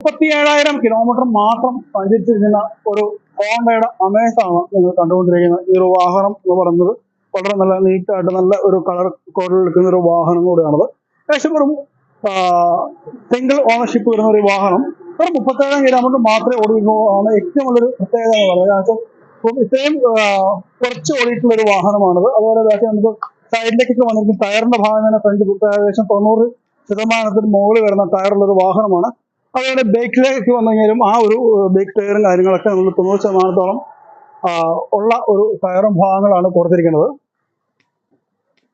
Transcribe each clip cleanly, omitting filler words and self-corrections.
37,000 kilometre മാത്രം സഞ്ചരിച്ചിരിക്കുന്ന ഒരു ഹോണ്ടയുടെ അമേസാണ് നിങ്ങൾ കണ്ടുകൊണ്ടിരിക്കുന്നത്. ഈ ഒരു വാഹനം എന്ന് പറയുന്നത് വളരെ നല്ല നീറ്റായിട്ട് നല്ല ഒരു കളർ കോഡിൽ നിൽക്കുന്ന ഒരു വാഹനം കൂടിയാണത്. ഏകദേശം ഒരു സിംഗിൾ ഓണർഷിപ്പ് വരുന്ന ഒരു വാഹനം ഒരു 37,000 കിലോമീറ്റർ മാത്രമേ ഓടിക്കുന്നതാണ് ഏറ്റവും നല്ലൊരു പ്രത്യേകത എന്ന് പറയുന്നത്. ഇത്രയും കുറച്ച് ഓടിയിട്ടുള്ള ഒരു വാഹനമാണത്. അതുപോലെ നമുക്ക് സൈഡിലേക്കൊക്കെ വന്നിരിക്കും ടയറിന്റെ ഭാഗം തന്നെ ഫ്രണ്ട് ഏകദേശം 90% മുകളിൽ വരുന്ന ടയറുള്ള ഒരു വാഹനമാണ്. അതുപോലെ ബേക്കിലേക്ക് വന്നു കഴിഞ്ഞാലും ആ ഒരു ബേക്ക് ടയറും കാര്യങ്ങളൊക്കെ നമ്മൾ 90% ഉള്ള ഒരു ടയറും ഭാഗങ്ങളാണ് കൊടുത്തിരിക്കുന്നത്.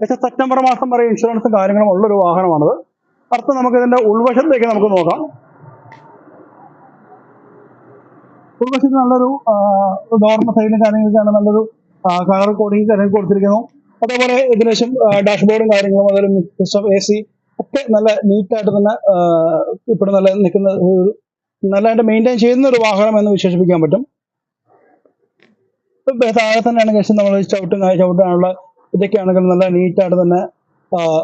പക്ഷേ സെപ്റ്റംബർ മാസം വരെ ഇൻഷുറൻസും കാര്യങ്ങളും ഉള്ളൊരു വാഹനമാണത്. അടുത്ത നമുക്ക് ഇതിന്റെ ഉൾവശത്തേക്ക് നമുക്ക് നോക്കാം. ഉൾവശത്ത് നല്ലൊരു ഡോറിന്റെ സൈഡിലും കാര്യങ്ങളൊക്കെയാണ് നല്ലൊരു കളർ കോഡിങ് കാര്യങ്ങൾ കൊടുത്തിരിക്കുന്നു. അതേപോലെ ഏകദേശം ഡാഷ്ബോർഡും കാര്യങ്ങളും അതുപോലെ സിസ്റ്റം AC ഒക്കെ നല്ല നീറ്റായിട്ട് തന്നെ ഇപ്പോൾ നല്ല നിൽക്കുന്ന നല്ലതായിട്ട് മെയിൻറ്റെയിൻ ചെയ്യുന്ന ഒരു വാഹനം എന്ന് വിശേഷിപ്പിക്കാൻ പറ്റും. താഴെ തന്നെയാണ് ശേഷം നമ്മൾ ചവിട്ടാനുള്ള ഇതൊക്കെയാണെങ്കിൽ നല്ല നീറ്റായിട്ട് തന്നെ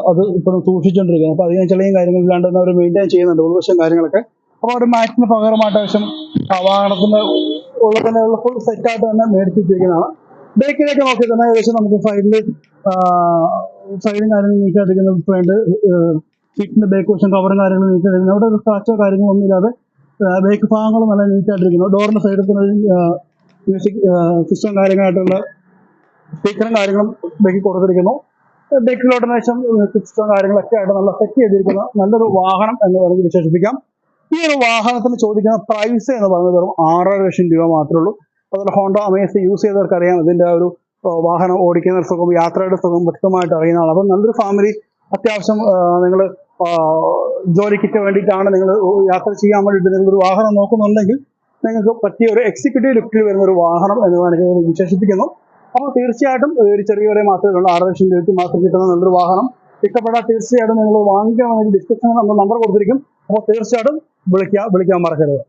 അത് ഇപ്പോഴും സൂക്ഷിച്ചുകൊണ്ടിരിക്കുന്നത്. അപ്പോൾ അധികം ചെളിയും കാര്യങ്ങളില്ലാണ്ട് തന്നെ അവർ മെയിൻറ്റെയിൻ ചെയ്യുന്നുണ്ട് ഉൾവശം കാര്യങ്ങളൊക്കെ. അപ്പോൾ ഒരു മാറ്റിന് പകരമായിട്ട് ആവശ്യം വാഹനത്തിന് ഉള്ള തന്നെയുള്ള ഫുൾ സെറ്റായിട്ട് തന്നെ മേടിച്ചിരിക്കുന്നതാണ്. ബേക്കിലേക്ക് നോക്കി തന്നെ ഏകദേശം നമുക്ക് സൈഡും കാര്യങ്ങളും നീറ്റായിരിക്കുന്ന ഫ്രണ്ട് സീറ്റിന്റെ ബേക്ക് വശം കവറും കാര്യങ്ങളും നീറ്റായിരിക്കുന്നു. അവിടെ ഒരു സ്ക്രാച്ചോ കാര്യങ്ങളൊന്നും ഇല്ലാതെ ബേക്ക് ഭാഗങ്ങളും നല്ല നീറ്റായിട്ടിരിക്കുന്നു. ഡോറിന്റെ സൈഡിൽ തന്നെ മ്യൂസിക് സിസ്റ്റം കാര്യങ്ങളായിട്ടുള്ള സ്പീക്കറും കാര്യങ്ങളും ബേക്കിൽ കൊടുത്തിരിക്കുന്നു. ബേക്കിലോട്ടിന് ശേഷം സിസ്റ്റം കാര്യങ്ങളൊക്കെ ആയിട്ട് നല്ല സെറ്റ് ചെയ്തിരിക്കുന്ന നല്ലൊരു വാഹനം എന്ന് വേണമെങ്കിൽ വിശേഷിപ്പിക്കാം. ഈ ഒരു വാഹനത്തിന് ചോദിക്കുന്ന പ്രൈസ് എന്ന് പറയുന്നത് വെറും 6,500,000 രൂപ മാത്രമേ ഉള്ളൂ. അതുപോലെ ഹോണ്ട അമേസ് യൂസ് ചെയ്തവർക്ക് അറിയാം ഇതിന്റെ ഒരു വാഹനം ഓടിക്കുന്ന സുഖം, യാത്രയുടെ സുഖം വ്യക്തമായിട്ട് അറിയുന്നതാണ്. അപ്പം നല്ലൊരു ഫാമിലി അത്യാവശ്യം നിങ്ങൾ ജോലിക്കൊക്കെ വേണ്ടിയിട്ടാണ് നിങ്ങൾ യാത്ര ചെയ്യാൻ വേണ്ടിയിട്ട് നിങ്ങളൊരു വാഹനം നോക്കുന്നുണ്ടെങ്കിൽ നിങ്ങൾക്ക് പറ്റിയ ഒരു എക്സിക്യൂട്ടീവ് ലുക്കിൽ വരുന്ന ഒരു വാഹനം എന്ന് വേണമെങ്കിൽ വിശേഷിപ്പിക്കുന്നു. അപ്പോൾ തീർച്ചയായിട്ടും ഒരു ചെറിയ വില മാത്രമേ ഉള്ളൂ. 6,00,000 രൂപയ്ക്ക് മാത്രം കിട്ടുന്ന നല്ലൊരു വാഹനം ഇഷ്ടപ്പെട്ടാൽ തീർച്ചയായിട്ടും നിങ്ങൾ വാങ്ങിക്കണമെങ്കിൽ ഡിസ്ക്രിപ്ഷനിൽ നമ്മൾ നമ്പർ കൊടുത്തിരിക്കും. അപ്പോൾ തീർച്ചയായിട്ടും വിളിക്കാൻ മറക്കരുത്.